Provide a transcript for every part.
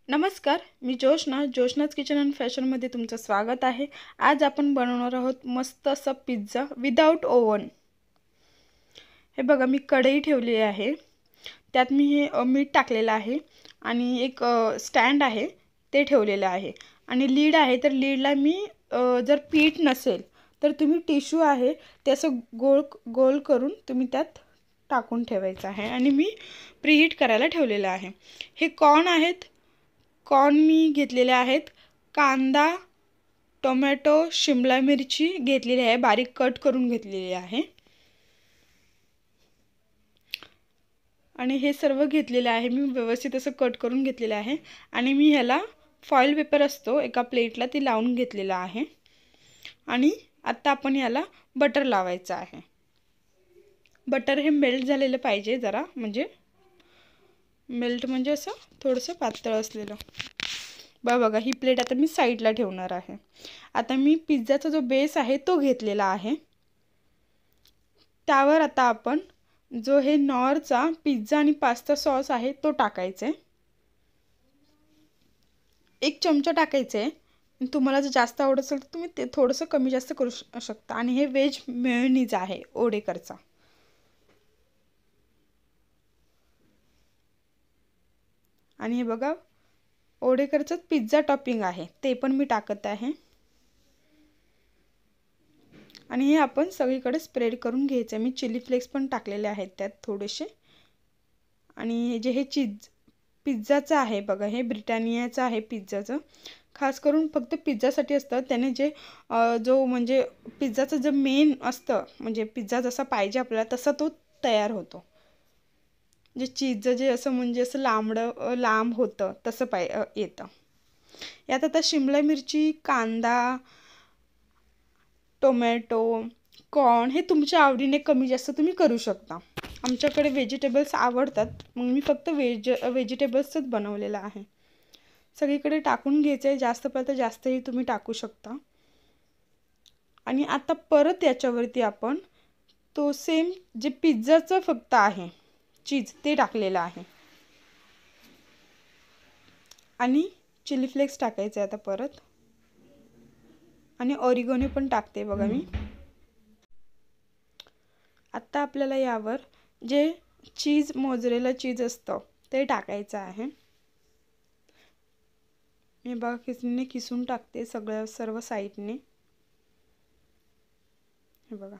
नमस्कार, मी जोशनाच kitchen and फॅशनमध्ये तुमचं स्वागत आहे। आज आपण बनवणार आहोत मस्त असा पिझ्झा विदाउट ओव्हन। हे बघा, मी कढई ठेवली आहे, त्यात मी हे मीठ टाकलेलं आहे आणि एक स्टँड आहे ते ठेवलेलं आहे आणि लीड आहे। तर लीडला मी जर पीठ नसेल तर तुम्ही टिश्यू आहे ते असं गोल गोल करून तुम्ही त्यात टाकून ठेवायचं आहे आणि मी प्रीहीट करायला ठेवलेलं आहे। हे कॉर्न आहेत, कॉर्न मी घेतलेले आहेत, कांदा, टोमॅटो, शिमला मिरची घेतलेली आहे, बारीक कट करून घेतलेली आहे आणि हे सर्व घेतलेले आहे मी व्यवस्थित असं कट करून घेतलेलं आहे आणि मी ह्याला फॉइल पेपर असतो एका प्लेटला ती लावून घेतलेला आहे आणि आता आपण याला बटर लावायचं आहे। बटर हे मेल्ट झालेलं पाहिजे, जरा म्हणजे मेल्ट म्हणजे असं थोडंसं पातळ असलेलं। बघा, ही प्लेट आता मी साईडला ठेवणार आहे। आता मी पिझ्झाचा जो बेस आहे तो घेतलेला आहे, त्यावर आता आपण जो हे नॉरचा पिझ्झा आणि पास्ता सॉस आहे तो टाकायचा आहे। 1 चमचा टाकायचा आहे। तुम्हाला जर जास्त आवडत असेल तर तुम्ही ते थोडंसं कमी जास्त करू शकता। आणि हे वेज मेयोनीज आहे ओडेकरचा। आणि हे बघा, ओडेकरचं पिझ्झा टॉपिंग आहे ते पण मी टाकत आहे आणि हे आपण सगळीकडे स्प्रेड करून घ्यायचं। मी चिली फ्लेक्स पण टाकलेले आहेत त्यात थोडेसे। आणि हे चीज पिझ्झाचं आहे बघा, हे ब्रिटानियाचं आहे पिझ्झाचं, खास करून फक्त पिझ्झासाठी असतं। त्याने जे जो म्हणजे पिझ्झाचं जे मेन असतं, म्हणजे पिझ्झा जसा पाहिजे आपल्याला तसा तो तयार होतो। जे चीजचं जे असं म्हणजे असं लांब होतं तसं येतं। यात आता शिमला मिरची, कांदा, टोमॅटो, कॉर्न हे तुमच्या आवडीने कमी जास्त तुम्ही करू शकता। आमच्याकडे व्हेजिटेबल्स आवडतात, मग मी फक्त व्हेजिटेबल्सच बनवलेलं आहे। सगळीकडे टाकून घ्यायचं आहे, जास्त पाहिजे तर जास्तही तुम्ही टाकू शकता। आणि आता परत याच्यावरती आपण तो सेम जे पिझ्झाचं फक्त आहे चीज ते टाकलेलं आहे आणि चिली फ्लेक्स टाकायचे आता परत, आणि ऑरिगॅनो पण टाकते बघा मी। आता आपल्याला यावर जे चीज मोझरेला चीज असतं ते टाकायचं आहे। मी बघा किसनीने किसून टाकते सर्व साईडने। हे बघा,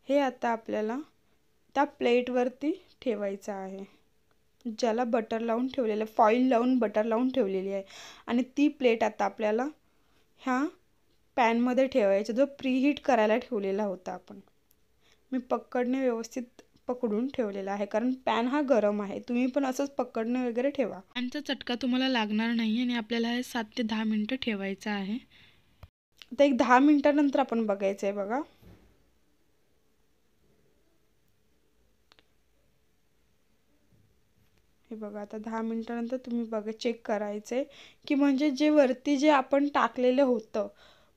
हे आता आपल्याला त्या प्लेटवरती ठेवायचं आहे ज्याला बटर लावून ठेवलेलं, फॉइल लावून बटर लावून ठेवलेली आहे। आणि ती प्लेट आता आपल्याला ह्या पॅनमध्ये ठेवायचं जो प्रीहीट करायला ठेवलेला होता आपण। मी पकडणे व्यवस्थित पकडून ठेवलेला आहे कारण पॅन हा गरम आहे। तुम्ही पण असंच पकडणे वगैरे ठेवा, पॅनचा चटका तुम्हाला लागणार नाही। आणि आपल्याला हे 7 ते 10 मिनिटं ठेवायचं आहे। आता एक 10 मिनिटानंतर आपण बघायचं आहे बघा। हे बघा, आता 10 मिनिटानंतर तुम्ही बघा चेक करायचे की म्हणजे जे वरती जे आपण टाकलेलं होतं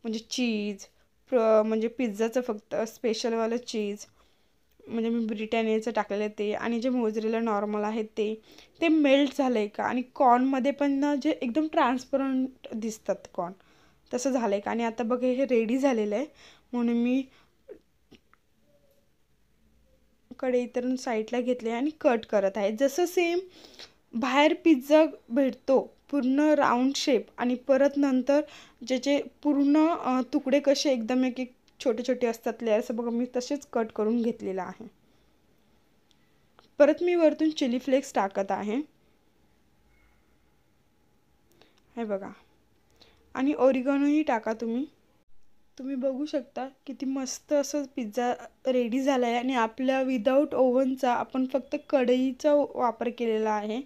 म्हणजे चीज, म्हणजे पिझ्झाचं फक्त स्पेशलवालं चीज, म्हणजे मी ब्रिटानियाचं टाकलेलं ते, आणि जे मोझरेला नॉर्मल आहे ते मेल्ट झालं आहे का, आणि कॉर्नमध्ये पण ना जे एकदम ट्रान्सपरंट दिसतात कॉर्न तसं झालं आहे का। आणि आता बघा हे रेडी झालेलं आहे, म्हणून मी कढई इतर साईडला घेतले आणि कट करत आहे। जसं सेम बाहेर पिझ्झा भेटतो पूर्ण राऊंड शेप, आणि परत नंतर जे पूर्ण तुकडे कसे एकदम एक एक छोटे छोटे असतात लेयर्स, बघा मी तसेच कट करून घेतलेला आहे। परत मी वरतून चिली फ्लेक्स टाकत आहे, हे बघा, आणि ऑरिगॅनोही टाका तुम्ही। तुम्ही बघू शकता किती मस्त असं पिझ्झा रेडी झाला आहे। आणि आपल्या विदाउट ओव्हनचा आपण फक्त कढईचा वापर केलेला आहे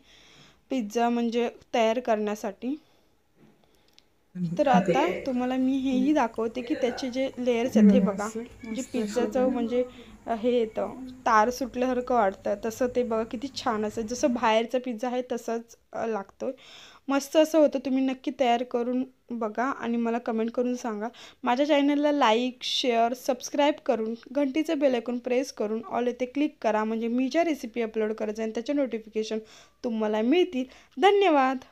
पिझ्झा म्हणजे तयार करण्यासाठी। तर आता तुम्हाला मी हेही दाखवते की त्याचे जे लेयर्स आहेत, हे बघा, जे पिझ्झाचं म्हणजे हे येतं, तार सुटल्यासारखं वाटतं. तसं ते बघा किती छान असं, जसं बाहेरचा पिझ्झा आहे तसंच लागतो. मस्त असं होतं. तुम्ही नक्की तयार करून बघा आणि मला कमेंट करून सांगा. माझ्या चॅनलला लाईक, शेअर, सबस्क्राईब करून घंटीचं बेल आयकॉन प्रेस करून ऑल येथे क्लिक करा, म्हणजे मी ज्या रेसिपी अपलोड करत जाईन त्याचे नोटिफिकेशन तुम्हाला मिळतील. धन्यवाद.